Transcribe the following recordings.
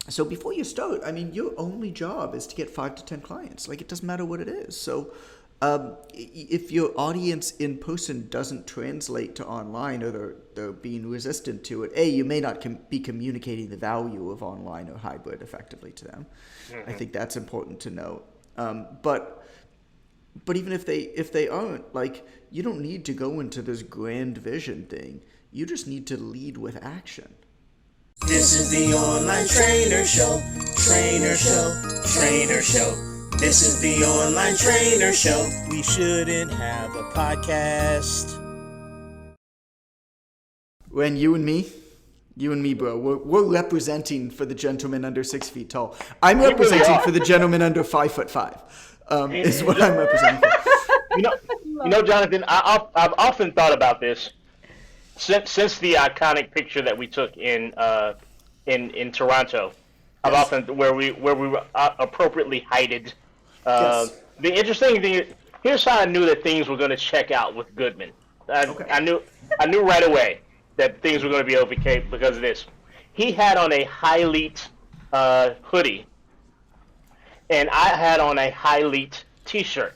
So before you start, I mean, your only job is to get 5 to 10 clients. Like, it doesn't matter what it is. So if your audience in person doesn't translate to online, or they're being resistant to it, you may not be communicating the value of online or hybrid effectively to them. I think that's important to note. But even if they aren't, like, you don't need to go into this grand vision thing. You just need to lead with action. This is the Online Trainer Show, Trainer Show, Trainer Show. This is the Online Trainer Show. We shouldn't have a podcast. When you and me, bro, we're representing for the gentleman under 6 feet tall. I'm representing for the gentleman under 5'5". Is what I'm representing for. You know, Jonathan, I've often thought about this since the iconic picture that we took in Toronto. I've often where we were appropriately heighted. The interesting thing, here's how I knew that things were going to check out with Goodman. I knew right away that things were going to be okay because of this. He had on a Highleat hoodie, and I had on a Highleat T-shirt.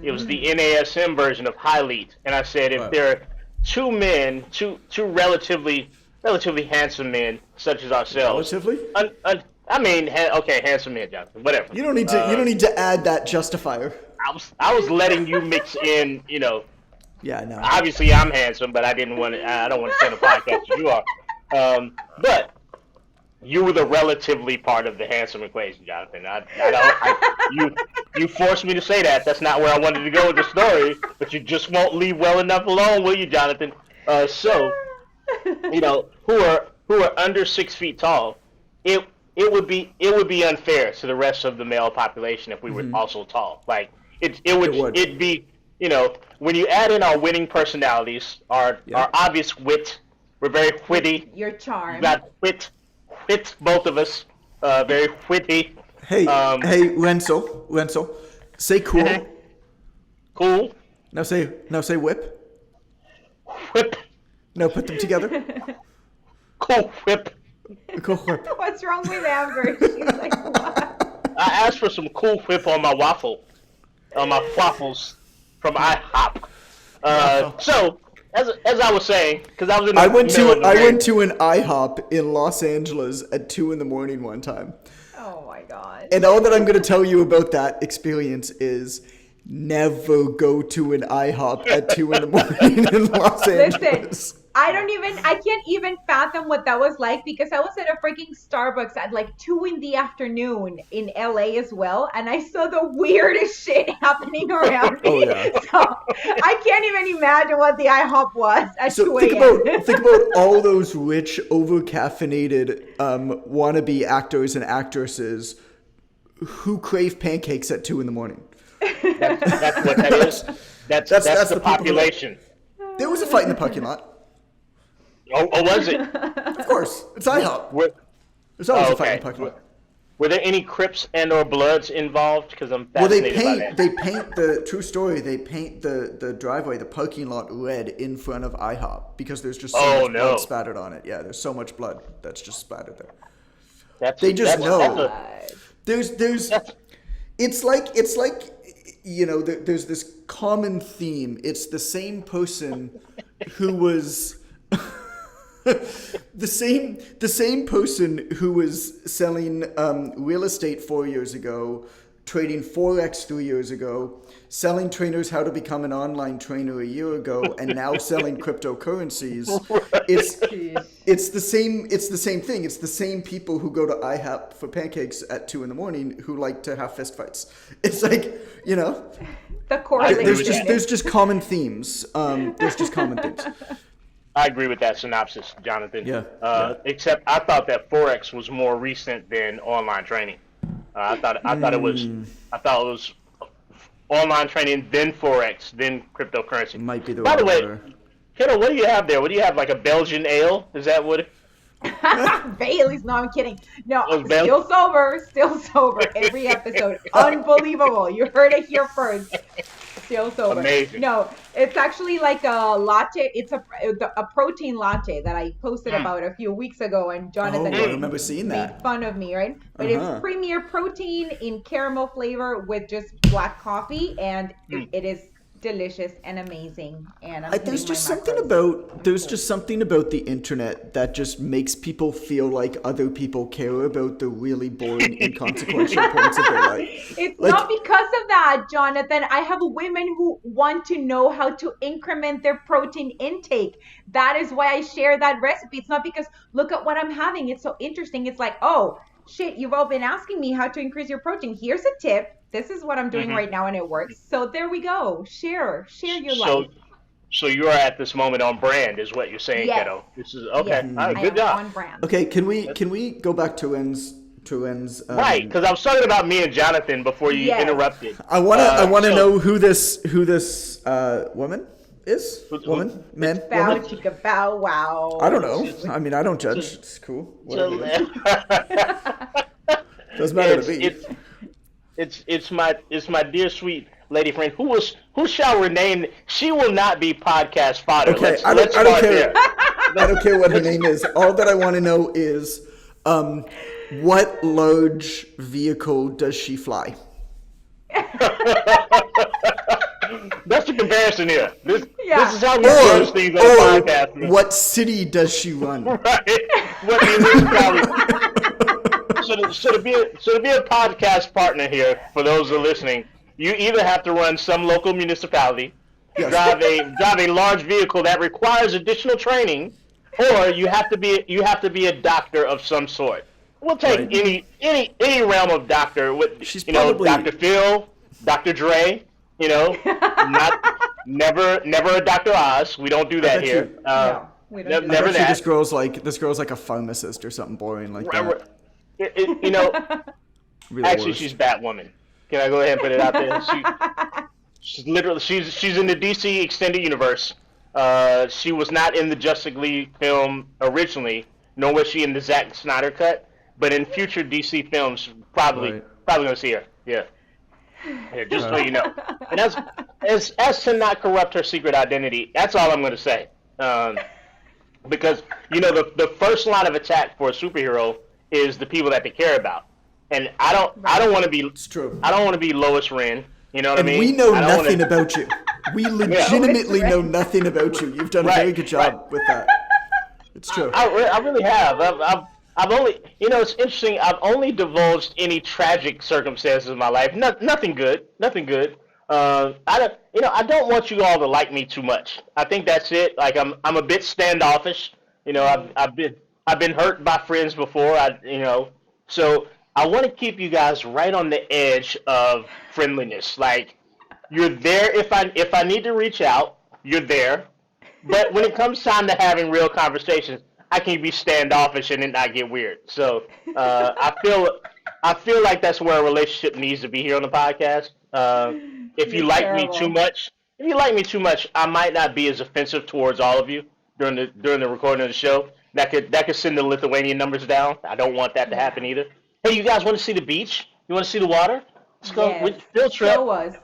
It was the NASM version of Highleat, and I said, if there are two men, two relatively handsome men such as ourselves. Relatively? Handsome men, Jonathan. Whatever. You don't need to add that justifier. I was letting you mix in, Yeah, no. Obviously, I'm handsome, but I don't want to send a podcast as you are. But you were the relatively part of the handsome equation, Jonathan. You forced me to say that. That's not where I wanted to go with the story, but you just won't leave well enough alone, will you, Jonathan? So, who are under 6 feet tall, it would be unfair to the rest of the male population if we were also tall. Like it'd be, when you add in our winning personalities, our obvious wit, we're very witty. Your charm. We got wit, both of us, very witty. Hey, Wenzel, say cool. Cool. Now say whip. Whip. No, put them together. Cool whip. Cool whip. What's wrong with Amber? She's like, what? I asked for some Cool Whip on my waffles from IHOP. So as I was saying, because I was in the I went to an IHOP in Los Angeles at 2 a.m. one time. Oh my god. And all that I'm going to tell you about that experience is never go to an IHOP at 2 a.m. in Los Angeles. Listen, I can't even fathom what that was like, because I was at a freaking Starbucks at like 2 p.m. in LA as well, and I saw the weirdest shit happening around me. So I can't even imagine what the IHOP was at 2 a.m. Think about all those rich, over-caffeinated wannabe actors and actresses who crave pancakes at 2 a.m. That's what that is. That's the population. There was a fight in the parking lot. Oh, was it? Of course. It's IHOP. There's always a fight in the parking lot. Were there any Crips and or Bloods involved? Because I'm fascinated by that. They paint the true story. They paint the driveway, the parking lot, red in front of IHOP because there's just so much blood spattered on it. Yeah, there's so much blood that's just spattered there. They just know. There's. It's like there's this common theme. It's the same person who was. The same person who was selling real estate 4 years ago, trading Forex 3 years ago, selling trainers how to become an online trainer a year ago, and now selling cryptocurrencies. It's the same thing. It's the same people who go to IHOP for pancakes at 2 a.m. who like to have fistfights. It's like, the correlation. There's just common themes. There's just common themes. I agree with that synopsis, Jonathan. Yeah. Except I thought that Forex was more recent than online training. I thought it was online training, then Forex, then cryptocurrency. Might be the By the way, order. Kiddo, what do you have there? What do you have? Like a Belgian ale? Is that what? Bailey's. No, I'm kidding. No, Oh, still sober every episode. Unbelievable. You heard it here first. still sober. Amazing. No, it's actually like a latte. It's a protein latte that I posted Mm. about a few weeks ago, and Oh, Jonathan I remember seeing made that. fun of me, right? But Uh-huh. it's premier protein in caramel flavor with just black coffee, and it is delicious and amazing. And I'm There's hitting just my something macros. about just something about the internet that just makes people feel like other people care about the really boring, inconsequential points of their life. It's Like- not because of that, Jonathan. I have women who want to know how to increment their protein intake. That is why I share that recipe. It's not because look at what I'm having. It's so interesting. It's like, oh shit, you've all been asking me how to increase your protein. Here's a tip. This is what I'm doing right now, and it works. So there we go. Share your life. So you are at this moment on brand, is what you're saying, Yes. kiddo. This is okay. Yes, All right, I good am job. on brand. Okay, can we go back to En's Right, because I was talking about me and Jonathan before you Yes. interrupted. I want to so- know who this woman is. Man, Bow woman. chicka bow wow. I don't know. I mean, I don't judge. It's cool. Whatever. it is. Doesn't matter to me. It's my dear sweet lady friend who shall remain. She will not be podcast fodder. Okay, Let's I don't start care. there. I don't care what her name is. All that I want to know is, what large vehicle does she fly? That's the comparison here. This is how we Or, judge things on the podcast. what city does she run? Right. What municipality? So to be a podcast partner here, for those who are listening, you either have to run some local municipality, Yes. drive a large vehicle that requires additional training, or you have to be a doctor of some sort. We'll take Right. any realm of doctor. She's You know, probably- Dr. Phil, Dr. Dre. You know, never a Dr. Oz. We don't do that bet here. you- No, we don't do never Actually, that. this girl's like a pharmacist or something boring like that. You know, Really actually, worse. she's Batwoman. Can I go ahead and put it out there? She's literally she's in the DC extended universe. She was not in the Justice League film originally, nor was she in the Zack Snyder cut. But in future DC films, probably gonna see her. Yeah. Just so you know. And as to not corrupt her secret identity, that's all I'm gonna say. Because you know the first line of attack for a superhero is the people that they care about, and I don't want to be. It's true. I don't want to be Lois Rin. You know what And I mean? we know I don't nothing wanna- about you. We legitimately know nothing about you. You've done a very Right, good job with that. It's true. I really have. I've only, you know, it's interesting. I've only divulged any tragic circumstances in my life. Nothing good. Nothing good. I don't want you all to like me too much. I think that's it. Like I'm a bit standoffish. You know, I've been hurt by friends before. So I want to keep you guys right on the edge of friendliness. Like you're there if I need to reach out, you're there. But when it comes time to having real conversations, I can be standoffish and it not get weird. So I feel like that's where a relationship needs to be here on the podcast. If you like me too much, I might not be as offensive towards all of you during the recording of the show. That could send the Lithuanian numbers down. I don't want that to happen either. Hey, you guys want to see the beach? You want to see the water? Let's go. Yes. Field trip. Show us.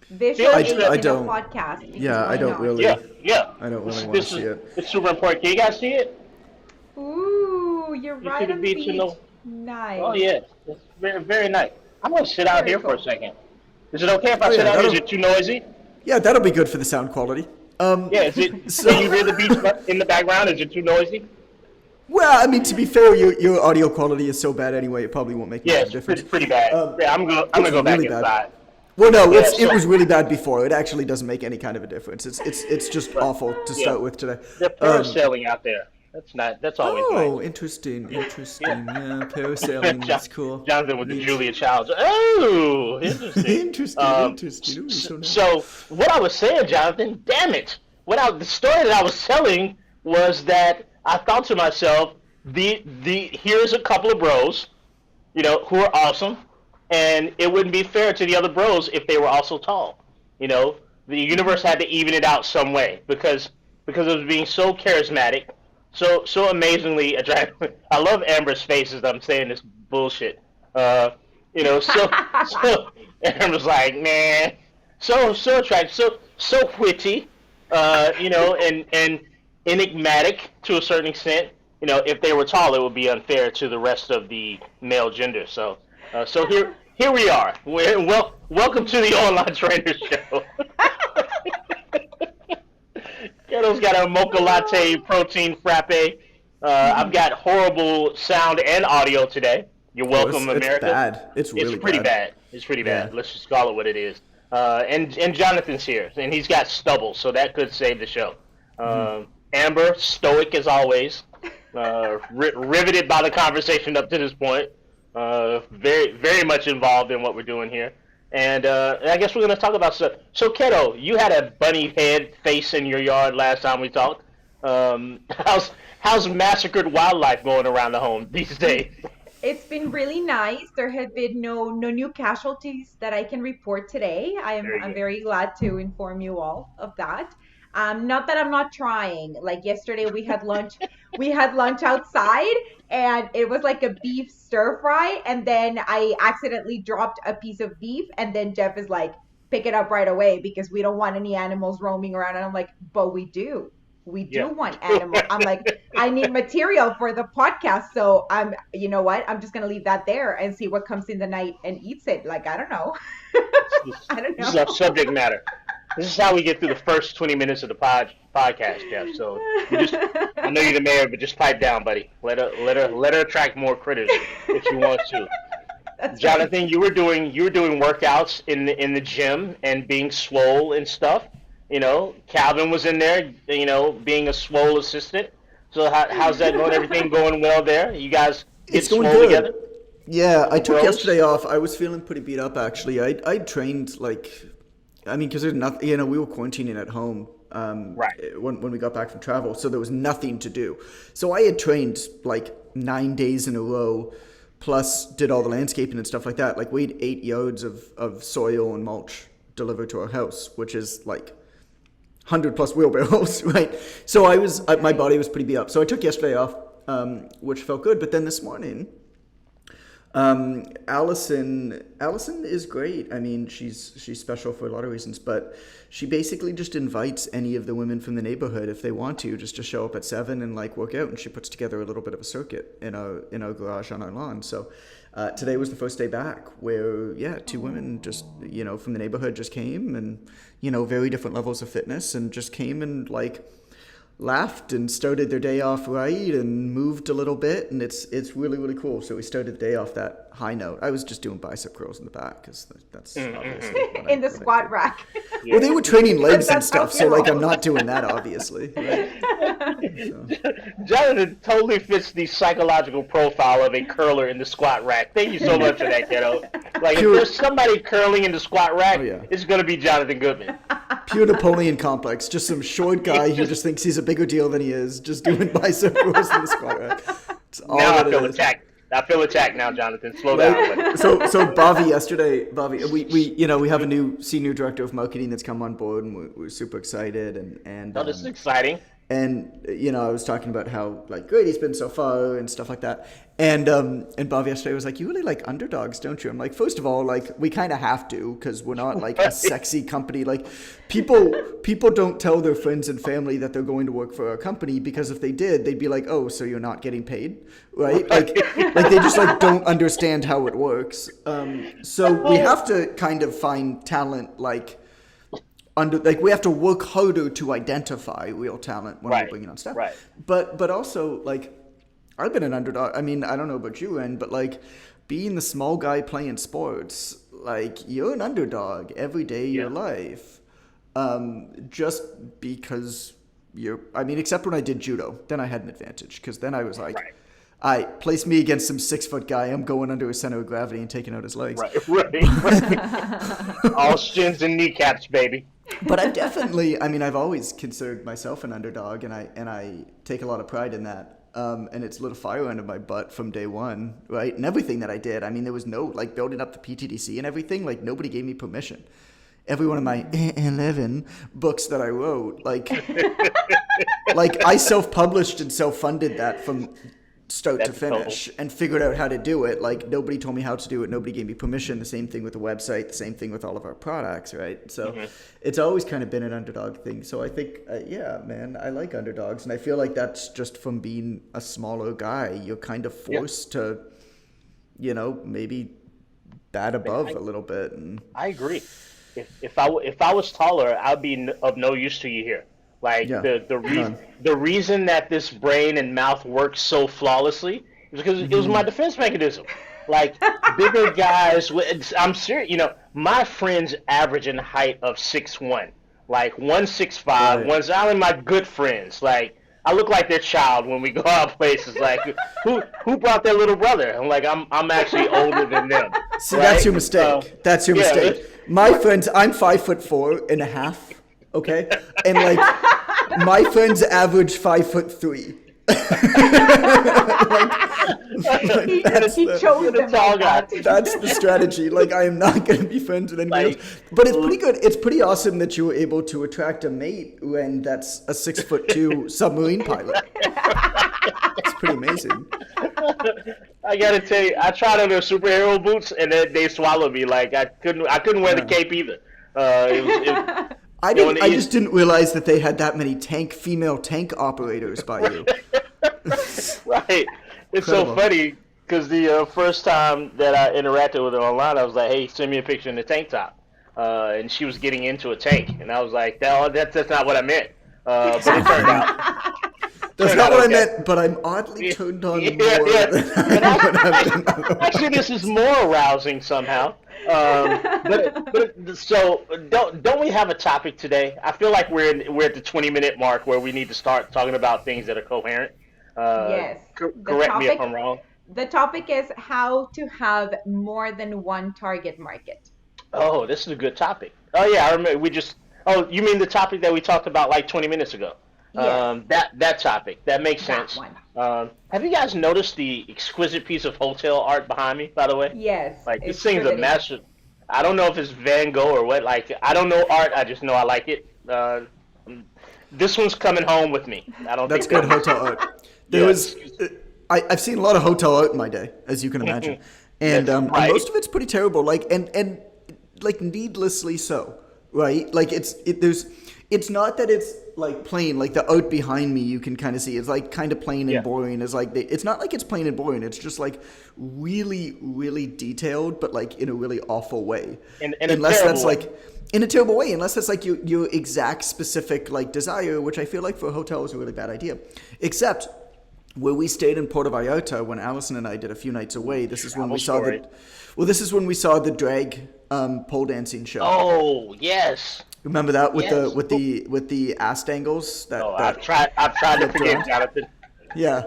Visual I aids in a don't. podcast. because Yeah, I why don't not? really. Yeah. I don't really want to This see is it. it's super important. Can you guys see it? Ooh, you're You right see the on the beach beach. in the- Nice. Oh yeah, it's very very nice. I'm gonna sit out Very here for a cool. second. Is it okay if I Oh, sit yeah, out here? Is that'll- it too noisy? Yeah, that'll be good for the sound quality. Yeah, is it? So- Can you hear the beach in the background? Is it too noisy? Well, I mean, to be fair, your audio quality is so bad anyway, it probably won't make much Yeah, of a it's difference. pretty bad. Yeah, I'm gonna go back really bad. inside. Well, no, Yeah, it was really bad before. It actually doesn't make any kind of a difference. It's just awful to Yeah. start with today. They're parasailing out there. That's always Oh, nice. interesting. Yeah, parasailing. That's cool. Jonathan with the Julia Childs. Oh, interesting. Interesting. Ooh, so nice. So what I was saying, Jonathan, damn it! The story that I was telling was that I thought to myself, here's a couple of bros, you know, who are awesome, and it wouldn't be fair to the other bros if they were also tall. You know, the universe had to even it out some way because it was being so charismatic, so amazingly attractive. I love Amber's face as I'm saying this bullshit. So Amber's like, man. so attractive, so witty, and enigmatic to a certain extent. If they were tall, it would be unfair to the rest of the male gender. So here we are. Welcome to the Online Trainer Show. Keto's got a mocha latte protein frappe. I've got horrible sound and audio today. You're welcome, America. It's bad. It's really pretty bad. bad. It's pretty bad. Yeah. Let's just call it what it is. And Jonathan's here, and he's got stubble, so that could save the show. Amber, stoic as always, riveted by the conversation up to this point. Very, very much involved in what we're doing here. And I guess we're going to talk about stuff. So, Keto, you had a bunny head face in your yard last time we talked. How's massacred wildlife going around the home these days? It's been really nice. There have been no new casualties that I can report today. I'm very glad to inform you all of that. Not that I'm not trying. Like yesterday we had lunch outside and it was like a beef stir fry, and then I accidentally dropped a piece of beef, and then Jeff is like, pick it up right away because we don't want any animals roaming around. And I'm like, but we do. We do want animals. I'm like, I need material for the podcast. So you know what? I'm just going to leave that there and see what comes in the night and eats it. Like, I don't know. I don't know. This is our subject matter. This is how we get through the first 20 minutes of the podcast, Jeff. So I know you're the mayor, but just pipe down, buddy. Let her attract more critters if she wants to. Jonathan, you were doing workouts in the gym and being swole and stuff. Calvin was in there, being a swole assistant. So how's that going? Everything going well there? You guys get swole together? Yeah, I took yesterday off. I was feeling pretty beat up, actually. I trained, because there's nothing, we were quarantining at home when we got back from travel, so there was nothing to do. So I had trained, 9 days in a row, plus did all the landscaping and stuff like that. Like, we had 8 yards of soil and mulch delivered to our house, which is, 100 plus wheelbarrows, right? So my body was pretty beat up. So I took yesterday off, which felt good. But then this morning, Allison is great. I mean, she's special for a lot of reasons, but she basically just invites any of the women from the neighborhood, if they want to, just to show up at 7 and work out. And she puts together a little bit of a circuit in our garage on our lawn. So today was the first day back where 2 women just from the neighborhood just came, and very different levels of fitness, and just came and laughed and started their day off right and moved a little bit, and it's really, really cool. So we started the day off that high note. I was just doing bicep curls in the back because that's obviously in the squat rack. Well, they were training legs and stuff, so I'm not doing that, obviously. Right? So. Jonathan totally fits the psychological profile of a curler in the squat rack. Thank you so much for that, kiddo. If there's somebody curling in the squat rack, it's going to be Jonathan Goodman. Pure Napoleon complex. Just some short guy who just thinks he's a bigger deal than he is, just doing bicep curls in the squat rack. Now I feel attacked. I feel attacked now, Jonathan. Slow down. Buddy. So Bobby yesterday, we have a new senior director of marketing that's come on board, and we're super excited. And this is exciting. And I was talking about how great he's been so far and stuff like that. And Bob yesterday was like, "You really like underdogs, don't you?" I'm like, first of all, we kind of have to, because we're not a sexy company. People don't tell their friends and family that they're going to work for our company, because if they did, they'd be like, "Oh, so you're not getting paid?" Right? They just don't understand how it works. So we have to kind of find talent we have to work harder to identify real talent when we're bringing on staff. Right. But also I've been an underdog. I mean, I don't know about you, Ren, but being the small guy playing sports, you're an underdog every day of your life. Just because except when I did judo, then I had an advantage, because then I was place me against some 6-foot guy, I'm going under a center of gravity and taking out his legs. Right. All shins and kneecaps, baby. But I've definitely, I've always considered myself an underdog, and I take a lot of pride in that. And it's lit a fire under my butt from day one, right? And everything that I did, there was no, building up the PTDC and everything, nobody gave me permission. Every one of my 11 books that I wrote, I self-published and self-funded that from start to That's total. finish and figured out how to do it. Like nobody told me how to do it. Nobody gave me permission. The same thing with the website. The same thing with all of our products, right? So it's always kind of been an underdog thing. So I think, yeah, man, I like underdogs. And I feel like that's just from being a smaller guy. You're kind of forced to, you know, maybe bat above a little bit. And I agree. If I was taller, I'd be of no use to you here. Like the reason that this brain and mouth works so flawlessly is because it was my defense mechanism. Like bigger guys, I'm serious. You know, my friends average in height of 6'1", like 165. Right. One's only my good friends. Like I look like their child when we go out places. Like who brought their little brother? I'm like I'm actually older than them. see, right? that's your mistake. That's your yeah, mistake. My friends, I'm 5'4.5". Okay, and like my friends average 5'3". He chose them tall like guy. that. That's the strategy. Like, I am not going to be friends with anybody else. But it's pretty good. It's pretty awesome that you were able to attract a mate when that's a 6'2" submarine pilot. It's pretty amazing. I gotta tell you, I tried on their superhero boots and they swallowed me. Like I couldn't wear the cape either. I just didn't realize that they had that many female tank operators by you. Right. It's Incredible. so funny because the first time that I interacted with her online, I was like, "Hey, send me a picture in the tank top," and she was getting into a tank, and I was like, "No, that's not what I meant." But it turned out. That's not what I meant, but I'm oddly turned on more. Actually, this is more arousing somehow. But so don't we have a topic today? I feel like we're at the 20-minute mark where we need to start talking about things that are coherent. Yes. Correct me if I'm wrong. The topic is how to have more than one target market. Oh, this is a good topic. Oh yeah, I remember Oh, you mean the topic that we talked about like 20 minutes ago? Yes. That topic. That makes That sense. one. Have you guys noticed the exquisite piece of hotel art behind me, by the way? Yes. Like, this it's thing's a riveting. master. I don't know if it's Van Gogh or what. Like, I don't know art. I just know I like it. This one's coming home with me. I don't That's think good hotel art. There was, I've seen a lot of hotel art in my day, as you can imagine, and That's right. most of it's pretty terrible. Like and like needlessly so, right? Like it's not that it's like plain. Like the art behind me, you can kind of see it's like kind of plain and boring. It's like it's not like it's plain and boring. It's just like really, really detailed, but like in a really awful way. In a unless terrible that's way. like. In a terrible way, unless that's like your exact specific like desire, which I feel like for a hotel is a really bad idea. Except where we stayed in Puerto Vallarta when Allison and I did a few nights away. This is when we saw this is when we saw the drag pole dancing show. Oh yes. Remember that with Yes. with the ass dangles? I've tried to forget, Jonathan. Yeah.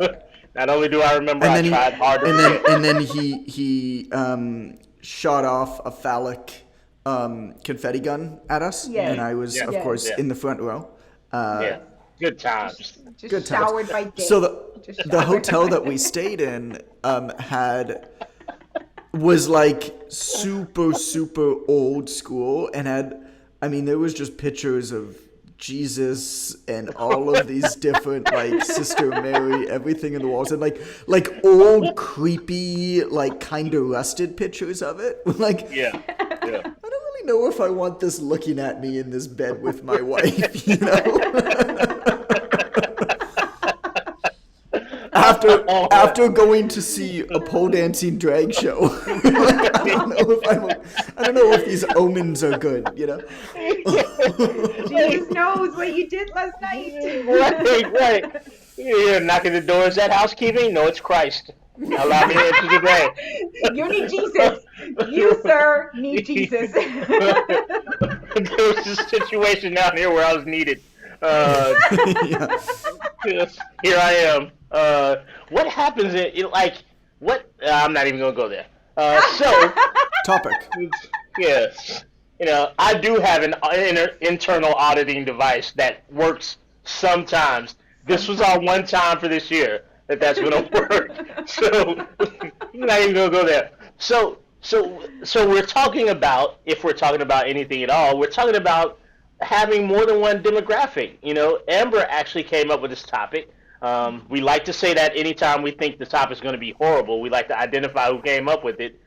Not only do I remember, I tried hard to forget. and then he shot off a phallic confetti gun at us, Yes. and I was of Yes. course in the front row. Yeah. Good times. Just Good times. showered by day. So Just the showered hotel by that we stayed in was like super old school and there was just pictures of Jesus and all of these different like Sister Mary, everything in the walls, and like old creepy like kind of rusted pictures of it. Like Yeah. I don't really know if I want this looking at me in this bed with my wife, you know. After going to see a pole dancing drag show, I don't know if these omens are good, you know. Jesus knows what you did last night. Right. You're knocking the door. Is that housekeeping? No, it's Christ. Allow me to enter the grave. You need Jesus. You, sir, need Jesus. There was this situation down here where I was needed. Yes, here I am. What happens I'm not even gonna go there. So Topic. yes, I do have an internal auditing device that works sometimes. This was our one time for this year that's gonna work. So I'm not even gonna go there. So we're talking about, if we're talking about anything at all, we're talking about having more than one demographic. Amber actually came up with this topic. We like to say that anytime we think the topic is going to be horrible, we like to identify who came up with it.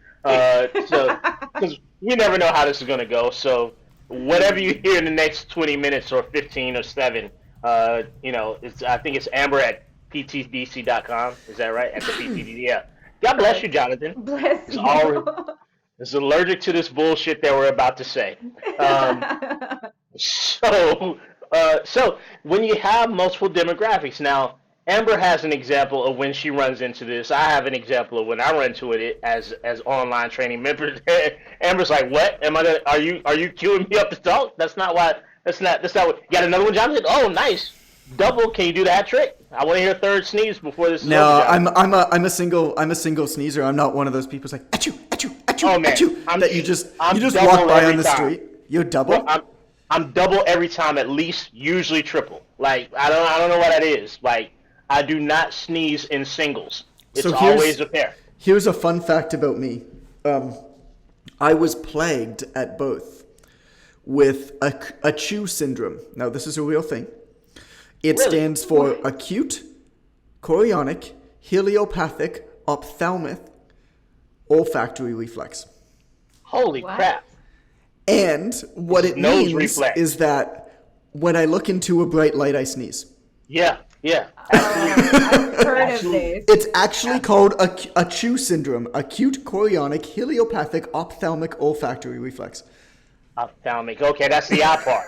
So, because we never know how this is going to go. So, whatever you hear in the next 20 minutes or 15 or 7, I think it's Amber at ptdc.com. Is that right? At the PTDC. Yeah. God bless you, Jonathan. Bless you. Is allergic to this bullshit that we're about to say. So when you have multiple demographics, now Amber has an example of when she runs into this. I have an example of when I run into it as online training members. Amber's like, "What? Are you queuing me up to talk? That's not what. You got another one, Jonathan? Oh, nice. Double. Can you do that trick? I want to hear a third sneeze before this. No, I'm a single sneezer. I'm not one of those people who's like achoo, achoo, achoo, Oh man, achoo, that you just double walk by every on the time. street. You're double. Well, I'm double every time, at least, usually triple. Like I don't know what that is. Like I do not sneeze in singles. It's So always a pair. Here's a fun fact about me. I was plagued at both with a chew syndrome. Now, this is a real thing. It Really? stands for acute, chorionic, heliopathic, ophthalmic, olfactory reflex. Holy What? crap! And what it Nose means reflex. is that when I look into a bright light, I sneeze. Yeah. I've heard of this. It's actually called a chew syndrome, acute chorionic, heliopathic, ophthalmic, olfactory reflex. Ophthalmic. Okay, that's the eye part,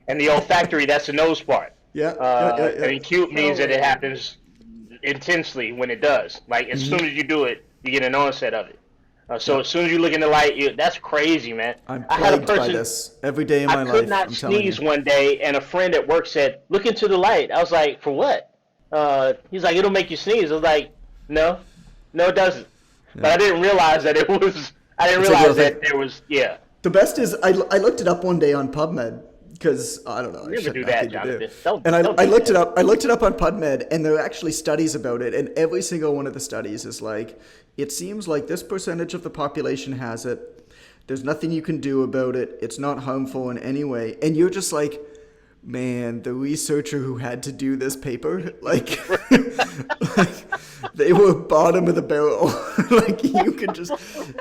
and the olfactory, that's the nose part. Yeah, And acute means that it happens intensely when it does. Like as soon as you do it, you get an onset of it. So as soon as you look in the light, that's crazy, man. I'm I had a plagued by person. this every day of my I life. could not I'm telling sneeze you. one day, and a friend at work said, "Look into the light." I was like, "For what?" He's like, "It'll make you sneeze." I was like, "No, it doesn't." But I didn't realize that it was. I didn't It's a real realize thing. that there was. Yeah. The best is I looked it up one day on PubMed because I don't know. I Never had do nothing that, to do. Jonathan. Don't And I do looked that. it up. I looked it up on PubMed, and there are actually studies about it. And every single one of the studies is like, it seems like this percentage of the population has it. There's nothing you can do about it. It's not harmful in any way. And you're just like, man, the researcher who had to do this paper, like they were bottom of the barrel. Like you can just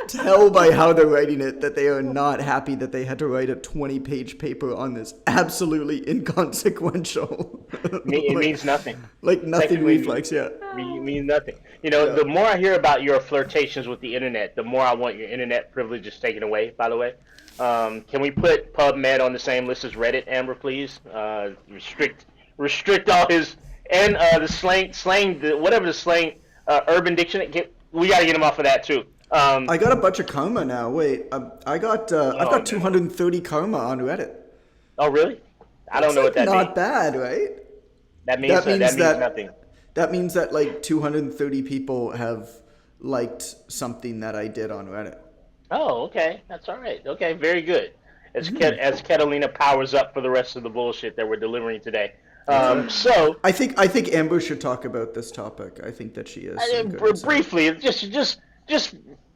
tell by how they're writing it that they are not happy that they had to write a 20-page paper on this absolutely inconsequential. It like, means nothing. like nothing Technically, reflex, yeah. It means nothing. The more I hear about your flirtations with the internet, the more I want your internet privileges taken away. By the way, can we put PubMed on the same list as Reddit, Amber, please? Restrict all his and the slang, whatever the slang, Urban Dictionary. We got to get him off of that too. I got a bunch of karma now. Wait, I've got man. 230 karma on Reddit. Oh really? I don't know what that Not means. bad, right? That means nothing. That means that like 230 people have liked something that I did on Reddit. Oh, okay. That's all right. Okay, very good. As Catalina powers up for the rest of the bullshit that we're delivering today. So I think Amber should talk about this topic. I think that she is. some good insight. briefly,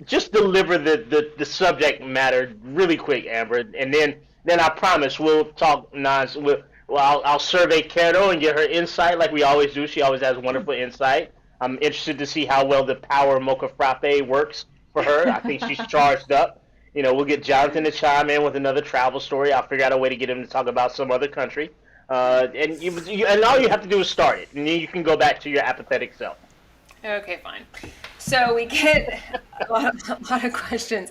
just deliver the subject matter really quick, Amber, and then I promise we'll talk nonsense. I'll survey Cato and get her insight like we always do. She always has wonderful insight. I'm interested to see how well the power mocha frappe works for her. I think she's charged up. We'll get Jonathan to chime in with another travel story. I'll figure out a way to get him to talk about some other country. And all you have to do is start it, and then you can go back to your apathetic self. Okay, fine. So we get a lot of questions.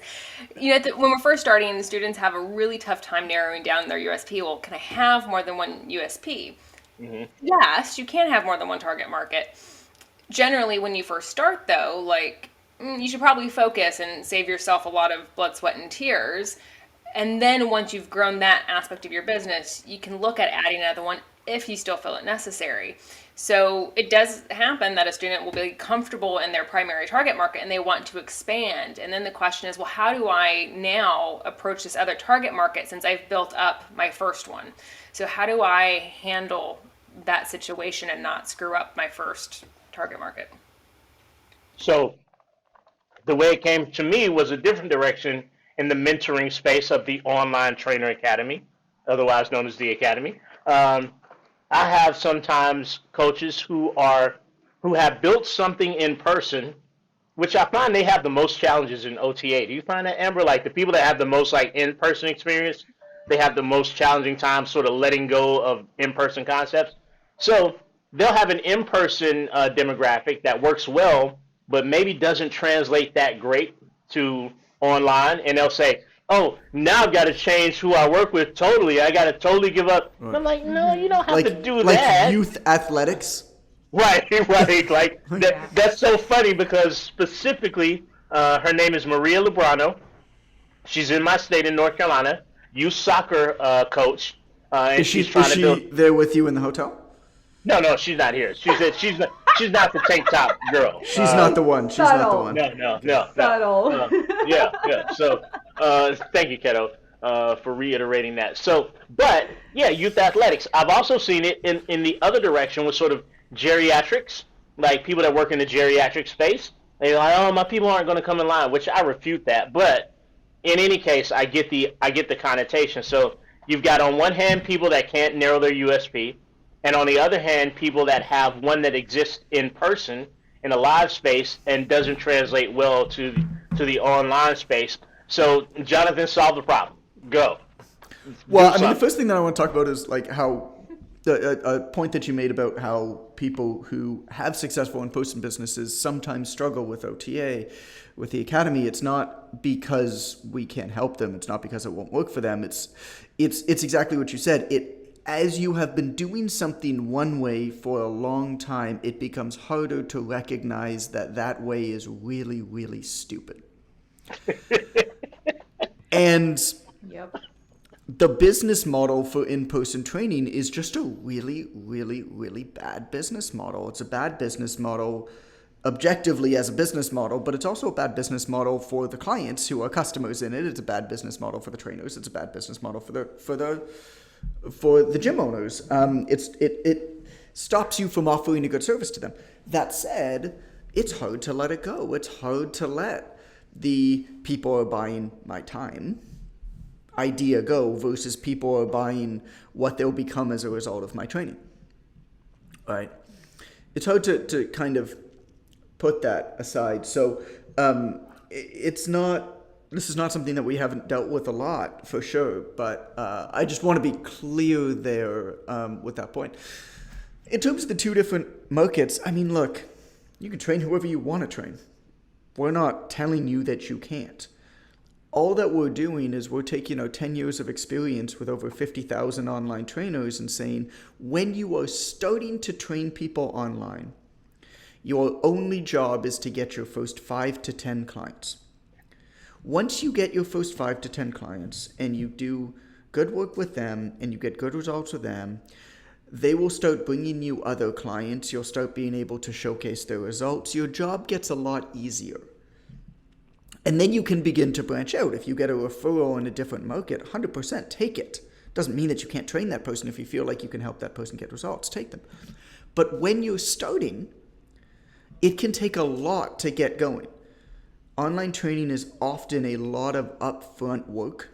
When we're first starting, the students have a really tough time narrowing down their USP. Well, can I have more than one USP? Mm-hmm. Yes, you can have more than one target market. Generally, when you first start, though, you should probably focus and save yourself a lot of blood, sweat, and tears. And then once you've grown that aspect of your business, you can look at adding another one if you still feel it necessary. So it does happen that a student will be comfortable in their primary target market and they want to expand. And then the question is, well, how do I now approach this other target market since I've built up my first one? So how do I handle that situation and not screw up my first target market? So the way it came to me was a different direction in the mentoring space of the Online Trainer Academy, otherwise known as the Academy. I have sometimes coaches who have built something in person, which I find they have the most challenges in OTA. Do you find that, Amber? Like the people that have the most like in-person experience, they have the most challenging time sort of letting go of in-person concepts. So they'll have an in-person demographic that works well, but maybe doesn't translate that great to online, and they'll say, "Oh, now I've got to change who I work with totally. I got to totally give up." And I'm like, "No, you don't have to do like that." youth athletics. Right, right. Like Yeah. that's so funny because specifically, her name is Maria Lubrano. She's in my state in North Carolina. Youth soccer coach, and she's trying to build. there with you in the hotel? No, no, she's not here. She's not the tank top girl. She's not the one. She's not the subtle. one. No. Subtle. Yeah. So, thank you, Keto, for reiterating that. So, but yeah, youth athletics. I've also seen it in the other direction with sort of geriatrics, like people that work in the geriatric space. They're like, oh, my people aren't going to come in line, which I refute that. But in any case, I get the connotation. So you've got on one hand people that can't narrow their USP, and on the other hand, people that have one that exists in person in a live space and doesn't translate well to the online space. So Jonathan, solve the problem. Go. Well, Do I mean, the something. first thing that I want to talk about is like how a point that you made about how people who have successful in-person businesses sometimes struggle with OTA, with the academy. It's not because we can't help them. It's not because it won't work for them. It's exactly what you said. As you have been doing something one way for a long time, it becomes harder to recognize that way is really, really stupid. And Yep. the business model for in-person training is just a really, really, really bad business model. It's a bad business model objectively as a business model, but it's also a bad business model for the clients who are customers in it. It's a bad business model for the trainers. It's a bad business model for the gym owners. It stops you from offering a good service to them. That said, it's hard to let it go. It's hard to let the people are buying my time idea go versus people are buying what they'll become as a result of my training. Right? It's hard to kind of put that aside. So this is not something that we haven't dealt with a lot for sure, but I just want to be clear there with that point. In terms of the two different markets, I mean, look, you can train whoever you want to train. We're not telling you that you can't. All that we're doing is we're taking our 10 years of experience with over 50,000 online trainers and saying, when you are starting to train people online, your only job is to get your first 5 to 10 clients. Once you get your first 5 to 10 clients and you do good work with them and you get good results with them, they will start bringing you other clients. You'll start being able to showcase their results. Your job gets a lot easier. And then you can begin to branch out. If you get a referral in a different market, 100% take it. Doesn't mean that you can't train that person. If you feel like you can help that person get results, take them. But when you're starting, it can take a lot to get going. Online training is often a lot of upfront work.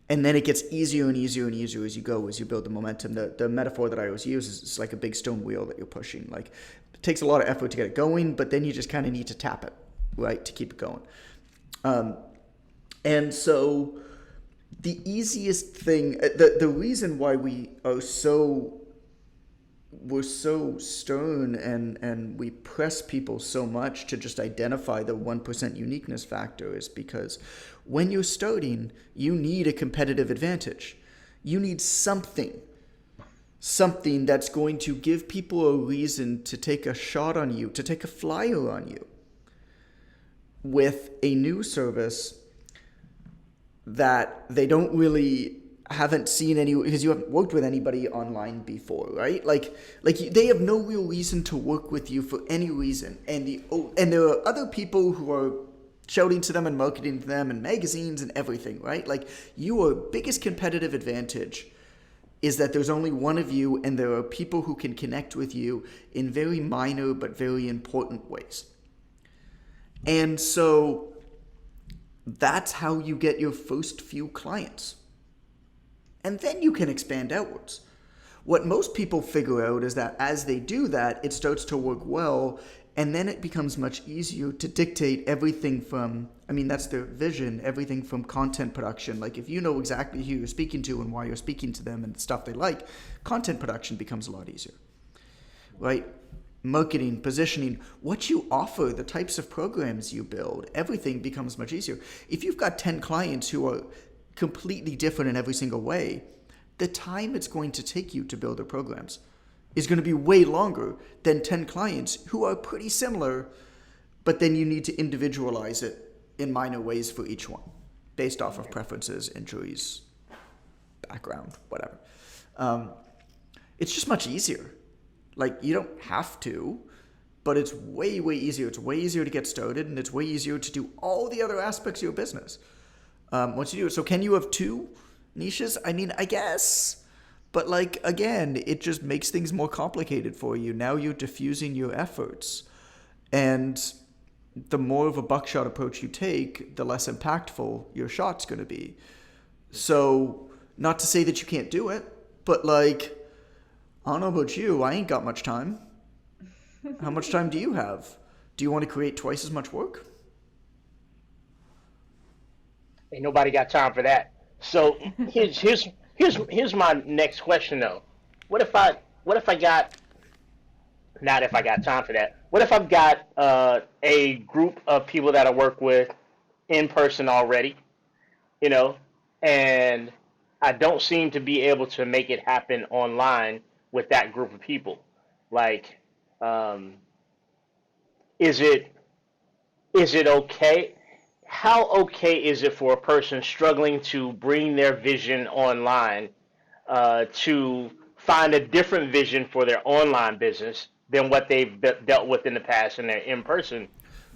And then it gets easier and easier and easier as you go, as you build the momentum. The metaphor that I always use is it's like a big stone wheel that you're pushing. Like, it takes a lot of effort to get it going, but then you just kind of need to tap it, right, to keep it going. And so the easiest thing, the reason why we're so stern and we press people so much to just identify the 1% uniqueness factor is because when you're starting, you need a competitive advantage. You need something that's going to give people a reason to take a shot on you, to take a flyer on you with a new service that they haven't seen any, because you haven't worked with anybody online before, right? Like they have no real reason to work with you for any reason, and there are other people who are shouting to them and marketing to them and magazines and everything, right? Like, your biggest competitive advantage is that there's only one of you, and there are people who can connect with you in very minor but very important ways. And so that's how you get your first few clients. And then you can expand outwards. What most people figure out is that as they do that, it starts to work well, and then it becomes much easier to dictate everything from, I mean, that's their vision, everything from content production. Like, if you know exactly who you're speaking to and why you're speaking to them and the stuff they like, content production becomes a lot easier, right? Marketing, positioning, what you offer, the types of programs you build, everything becomes much easier. If you've got 10 clients who are completely different in every single way, the time it's going to take you to build their programs is going to be way longer than 10 clients who are pretty similar, but then you need to individualize it in minor ways for each one based off of preferences, injuries, background, whatever. It's just much easier. Like, you don't have to, but it's way, way easier. It's way easier to get started, and it's way easier to do all the other aspects of your business once you do it. So can you have two niches? I mean, I guess. But, like, again, it just makes things more complicated for you. Now you're diffusing your efforts. And the more of a buckshot approach you take, the less impactful your shot's going to be. So, not to say that you can't do it, but, like, I don't know about you, I ain't got much time. How much time do you have? Do you want to create twice as much work? Ain't nobody got time for that. So here's my next question though. What if I got, not if I got time for that. What if I've got a group of people that I work with in person already, you know, and I don't seem to be able to make it happen online with that group of people? Like, is it okay? How okay is it for a person struggling to bring their vision online to find a different vision for their online business than what they've dealt with in the past in their in-person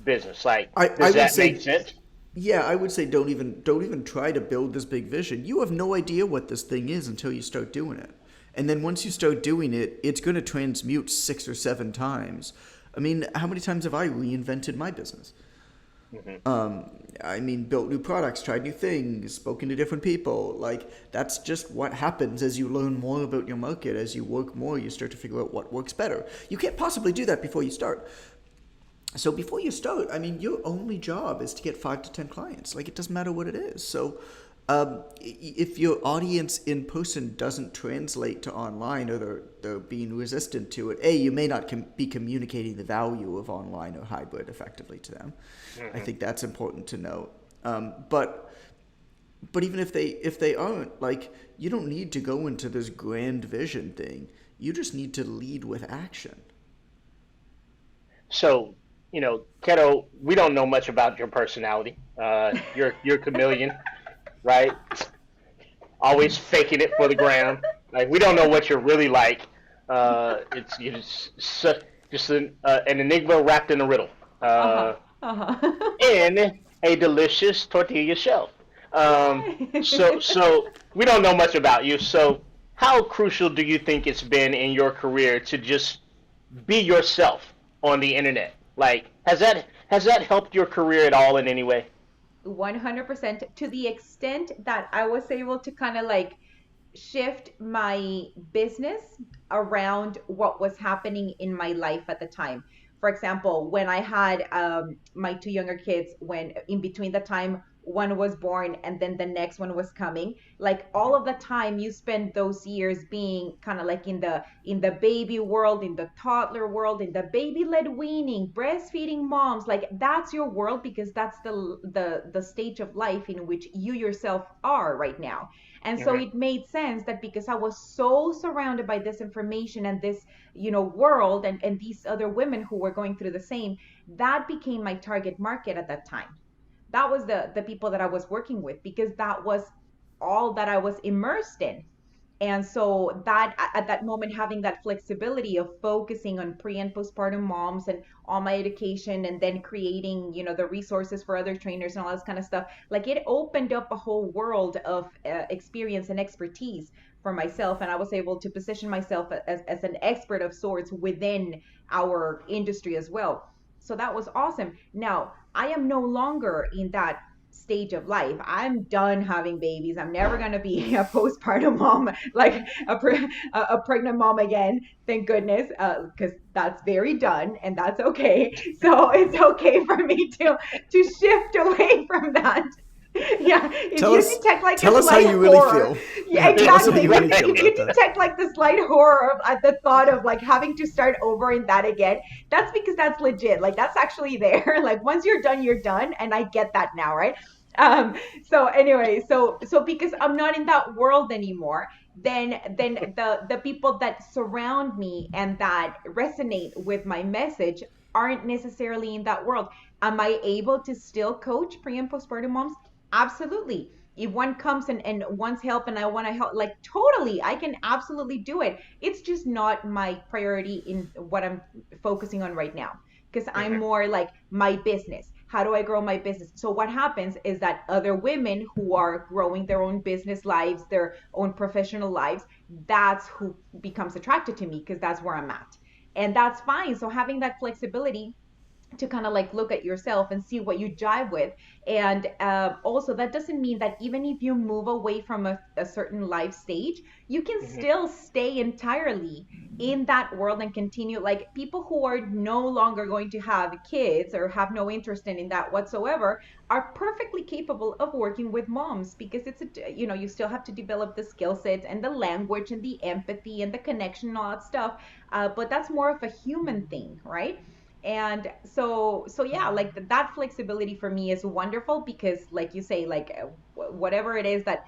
business? Like, I does would that say, make sense? yeah, I would say don't even try to build this big vision. You have no idea what this thing is until you start doing it. And then once you start doing it, it's going to transmute 6 or 7 times. I mean, how many times have I reinvented my business? I mean, built new products, tried new things, spoken to different people. Like, that's just what happens as you learn more about your market. As you work more, you start to figure out what works better. You can't possibly do that before you start. So before you start, I mean, your only job is to get 5 to 10 clients. Like, it doesn't matter what it is. So if your audience in person doesn't translate to online, or they're being resistant to it, you may not be communicating the value of online or hybrid effectively to them. I think that's important to note. But even if they aren't, like, you don't need to go into this grand vision thing. You just need to lead with action. So, you know, Keto, we don't know much about your personality. You're a chameleon, right? Always faking it for the gram. Like, we don't know what you're really like. It's you're just an enigma wrapped in a riddle. In a delicious tortilla shell. So we don't know much about you. So how crucial do you think it's been in your career to just be yourself on the internet? Like, has that helped your career at all in any way? 100%, to the extent that I was able to kind of like shift my business around what was happening in my life at the time. For example, when I had my 2 younger kids, when in between the time one was born and then the next one was coming, like all of the time you spend those years being kind of like in the baby world, in the toddler world, in the baby led weaning, breastfeeding moms, like that's your world, because that's the stage of life in which you yourself are right now. And so it made sense that because I was so surrounded by this information and this, world, and these other women who were going through the same, that became my target market at that time. That was the people that I was working with, because that was all that I was immersed in. And so that at that moment, having that flexibility of focusing on pre and postpartum moms and all my education, and then creating, the resources for other trainers and all this kind of stuff, like it opened up a whole world of experience and expertise for myself. And I was able to position myself as an expert of sorts within our industry as well. So that was awesome. Now, I am no longer in that stage of life. I'm done having babies. I'm never going to be a postpartum mom, like a pregnant mom again. Thank goodness, because that's very done, and that's okay. So it's okay for me to shift away from that. Yeah, if Tell you us, detect like tell a us how slight you really horror, feel. yeah, Tell us how exactly. you really feel If you about that. detect like the slight horror at the thought of like having to start over in that again, that's because that's legit. Like that's actually there. Like once you're done, and I get that now, right? So anyway, so because I'm not in that world anymore, then the people that surround me and that resonate with my message aren't necessarily in that world. Am I able to still coach pre and postpartum moms? Absolutely. If one comes and wants help and I want to help, like totally, I can absolutely do it. It's just not my priority in what I'm focusing on right now, because I'm more like my business. How do I grow my business? So what happens is that other women who are growing their own business lives, their own professional lives, that's who becomes attracted to me, because that's where I'm at. And that's fine. So having that flexibility to kind of like look at yourself and see what you jive with. And also, that doesn't mean that even if you move away from a certain life stage, you can still stay entirely in that world and continue. Like people who are no longer going to have kids or have no interest in that whatsoever are perfectly capable of working with moms, because it's a, you still have to develop the skill sets and the language and the empathy and the connection and all that stuff, but that's more of a human thing, right? And so yeah, like that flexibility for me is wonderful, because like you say, like whatever it is that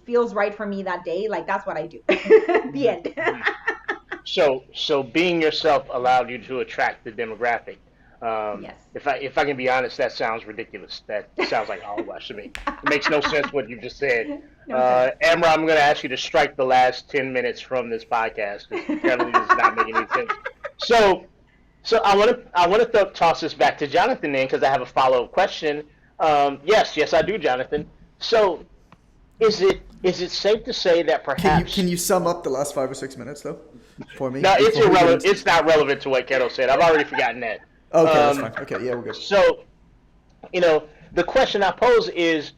feels right for me that day, like that's what I do. The end. So being yourself allowed you to attract the demographic. Yes. If I can be honest, that sounds ridiculous. That sounds like hogwash to me. It makes no sense what you just said. No sense. Amber, I'm going to ask you to strike the last 10 minutes from this podcast, because apparently this is not making any sense. So I want to toss this back to Jonathan then, because I have a follow up question. Yes, I do, Jonathan. So is it safe to say that perhaps Can you sum up the last 5 or 6 minutes though for me? no, it's before we get irrelevant. into- It's not relevant to what Keto said. I've already forgotten that. Okay, that's Um, fine. Okay, yeah, we're good. So, the question I pose is,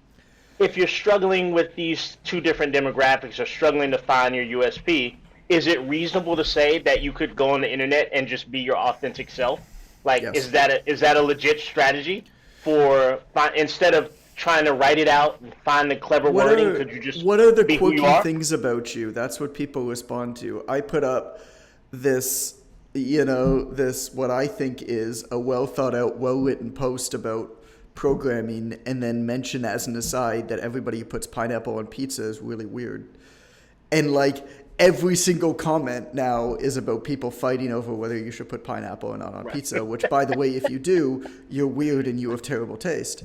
if you're struggling with these two different demographics or struggling to find your USP, is it reasonable to say that you could go on the internet and just be your authentic self? Like, Yes. is that a legit strategy for instead of trying to write it out and find the clever wording? Could you just what are the be who you quirky are? things about you? That's what people respond to. I put up this, this what I think is a well thought out, well written post about programming, and then mention as an aside that everybody who puts pineapple on pizza is really weird. And like every single comment now is about people fighting over whether you should put pineapple or not on pizza, which, by the way, if you do, you're weird and you have terrible taste.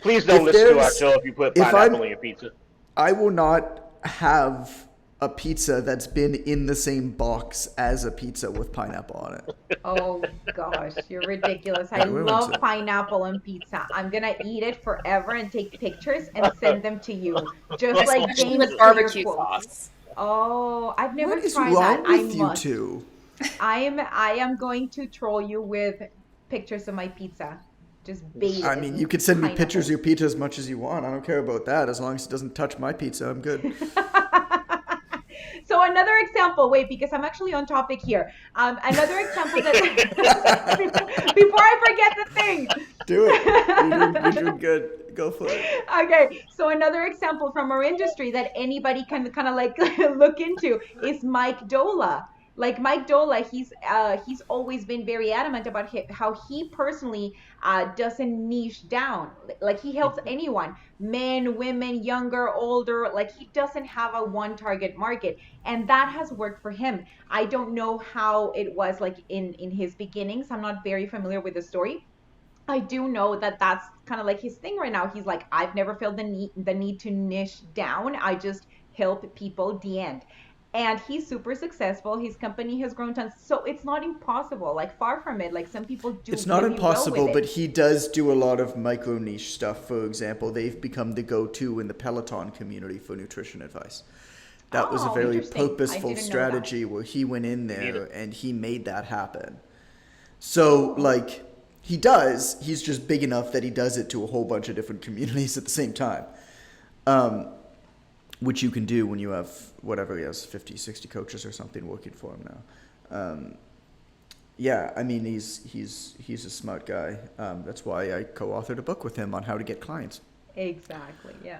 Please don't If listen to our there's- show if you put if pineapple I'm- on your pizza. I will not have a pizza that's been in the same box as a pizza with pineapple on it. Oh gosh, you're ridiculous. I Yeah, we went love to- pineapple on pizza. I'm gonna eat it forever and take pictures and send them to you, just like Especially James with Clear barbecue quotes. sauce. Oh, I've never What is tried wrong that. I with you must. two? I am going to troll you with pictures of my pizza. Just bait I it mean, in you can send me pineapple. pictures of your pizza as much as you want. I don't care about that. As long as it doesn't touch my pizza, I'm good. So another example, wait, because I'm actually on topic here. Another example that before I forget the thing. Do it. You're doing good. Go for it. Okay, so another example from our industry that anybody can kind of like look into is Mike Dola. Like Mike Dola, he's always been very adamant about how he personally doesn't niche down. Like he helps anyone, men, women, younger, older. Like he doesn't have a one target market, and that has worked for him. I don't know how it was like in his beginnings. I'm not very familiar with the story. I do know that that's kind of like his thing right now. He's like, I've never felt the need to niche down. I just help people. The end. And he's super successful. His company has grown tons. So it's not impossible. Like far from it. Like some people do. It's not really impossible, well but with it. he does do a lot of micro niche stuff. For example, they've become the go-to in the Peloton community for nutrition advice. That was a Oh, very interesting. I purposeful didn't know strategy where he went in there Neither. and he made that happen. So, like, He does. He's just big enough that he does it to a whole bunch of different communities at the same time. Which you can do when you have whatever he has, 50, 60 coaches or something working for him now. Yeah, I mean, he's a smart guy. That's why I co-authored a book with him on how to get clients. Exactly. Yeah.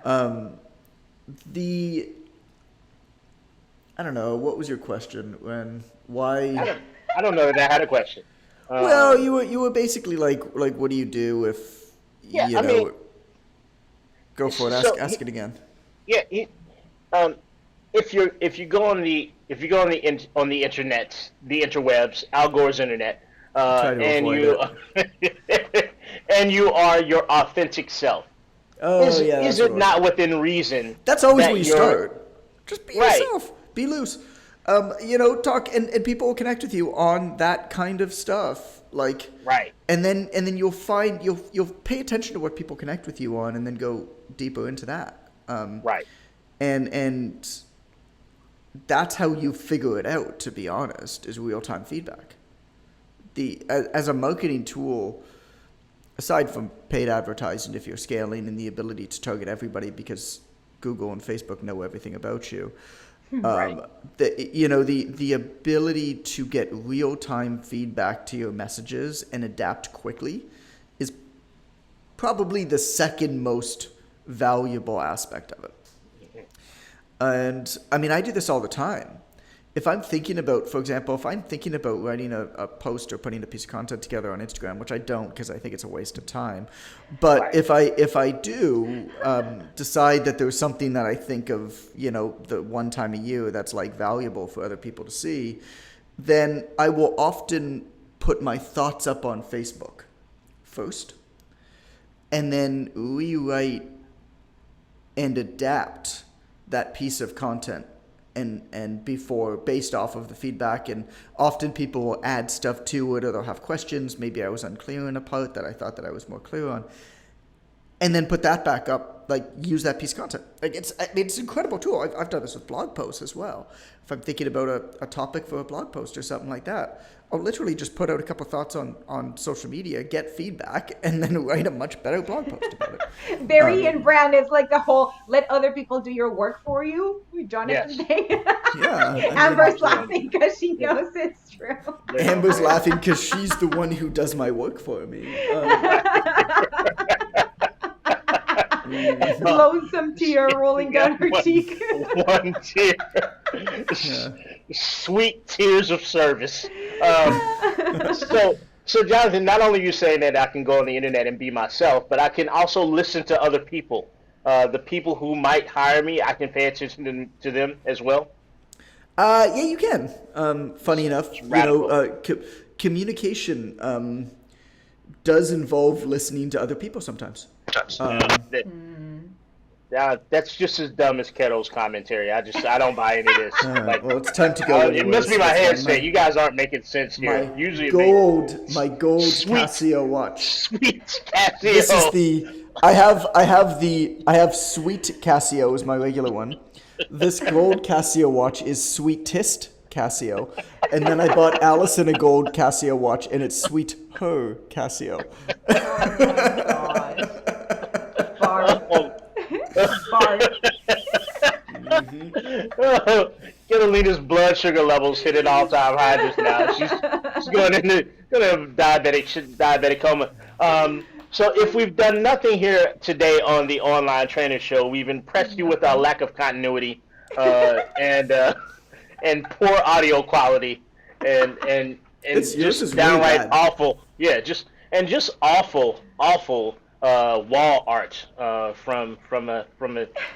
I don't know. What was your question? Why? I don't know that I had a question. Well, you were basically like, what do you do if Yeah, you I know? mean, Go for it. so Ask it again. Yeah, if you go on the internet, the interwebs, Al Gore's internet, Try to and avoid you and you are your authentic self. Oh, Is yeah. is that's it what not within reason? That's always that where you you're- start. Just be Right. yourself. Be loose. Talk and people will connect with you on that kind of stuff. Like Right. And then you'll find you'll pay attention to what people connect with you on, and then go deeper into that. Right. And that's how you figure it out. To be honest, is real time feedback. As a marketing tool, aside from paid advertising, if you're scaling and the ability to target everybody because Google and Facebook know everything about you, Right. the ability to get real time feedback to your messages and adapt quickly is probably the second most valuable aspect of it. And I mean, I do this all the time. If I'm thinking about, for example, writing a post or putting a piece of content together on Instagram, which I don't because I think it's a waste of time. But Right. if I do decide that there's something that I think of, the one time a year that's like valuable for other people to see, then I will often put my thoughts up on Facebook first, and then rewrite and adapt that piece of content and before based off of the feedback. And often people will add stuff to it, or they'll have questions. Maybe I was unclear in a part that I thought that I was more clear on, and then put that back up, like use that piece of content. Like it's an incredible tool. I've done this with blog posts as well. If I'm thinking about a topic for a blog post or something like that, I'll literally just put out a couple thoughts on social media, get feedback, and then write a much better blog post about it. Barry and Brand is like the whole let other people do your work for you. Jonathan Yes. thing. Yeah. I mean, Amber's laughing because she knows it's true. Amber's laughing because she's the one who does my work for me. Lonesome tear rolling down her cheek. One tear. Sweet tears of service. So Jonathan, not only are you saying that I can go on the internet and be myself, but I can also listen to other people. The people who might hire me, I can pay attention to them as well. Yeah, you can. Funny enough, radical. communication does involve listening to other people sometimes. That's just as dumb as Keto's commentary. I don't buy any of this. Well, it's time to go. It must be my headset. You guys aren't making sense here. My Usually, my gold Sweet. Casio watch. sweet Casio. This is the I have sweet Casio is my regular one. This gold Casio watch is sweetest Casio, and then I bought Allison a gold Casio watch, and it's sweet her Casio. Catalina's blood sugar levels hit an all-time high just now. She's going into diabetic coma. So if we've done nothing here today on the Online Trainer Show, we've impressed you with our lack of continuity and poor audio quality and Yours just is really downright bad. awful. Yeah, just awful wall art from a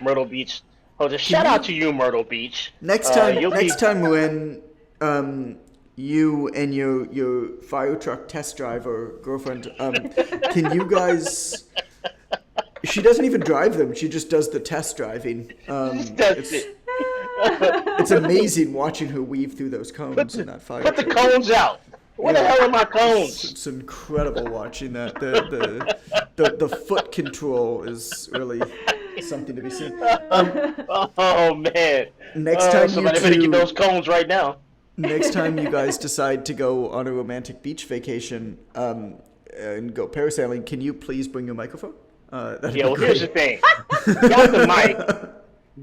Myrtle Beach hotel. Shout out to you, Myrtle Beach. Next time when you and your fire truck test driver girlfriend, can you guys? She doesn't even drive them. She just does the test driving. It's amazing watching her weave through those cones in that fire Put the truck. cones out. Where the hell are my cones? It's incredible watching that. The foot control is really something to be seen. Oh man! Next time somebody better get those cones right now. Next time you guys decide to go on a romantic beach vacation, and go parasailing, can you please bring your microphone? That'd be Here's the great. thing.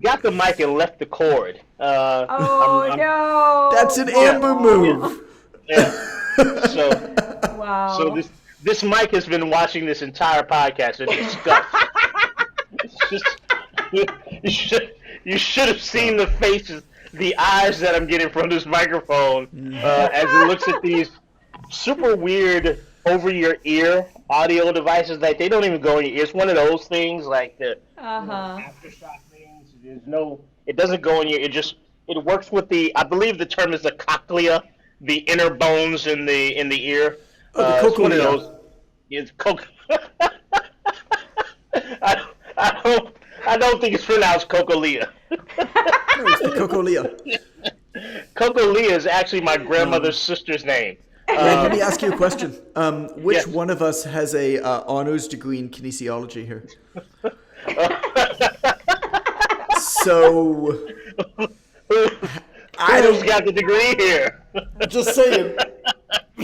Got the mic and left the cord. No. That's an Amber move. Yeah. So Wow. so this mic has been watching this entire podcast and it's stuck. It's just you should have seen the faces, the eyes that I'm getting from this microphone as it looks at these super weird over your ear audio devices. Like they don't even go in your ear. It's one of those things like the aftershock things. It doesn't go in your ear. It works with I believe the term is the cochlea, the inner bones in the ear. The it's one of cochlea. those. It's I don't think it's pronounced cochlea. No, it's the cochlea. Cochlea is actually my grandmother's sister's name. Let me ask you a question. Which Yes. one of us has a honors degree in kinesiology here? So Who's got the degree here? just saying.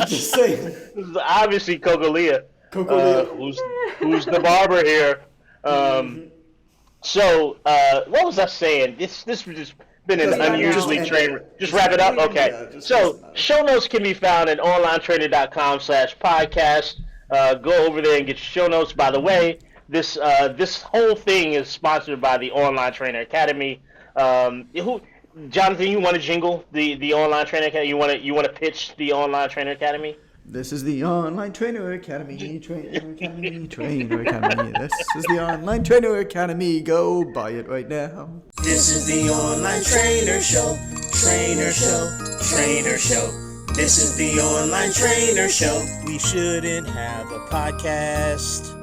Just saying. This is obviously Cochlea. Cochlea. Who's the barber here? So what was I saying? This has just been an Just wrap it unusually up. trained. Just wrap it up. Okay. Yeah, just- So show notes can be found at onlinetrainer.com/podcast. Go over there and get your show notes. By the way, this whole thing is sponsored by the Online Trainer Academy. Jonathan, you want to jingle the Online Trainer Academy? You want to pitch the Online Trainer Academy? This is the Online Trainer Academy, Trainer Academy, Trainer Academy. This is the Online Trainer Academy. Go buy it right now. This is the Online Trainer Show. Trainer Show. Trainer Show. This is the Online Trainer Show. We shouldn't have a podcast.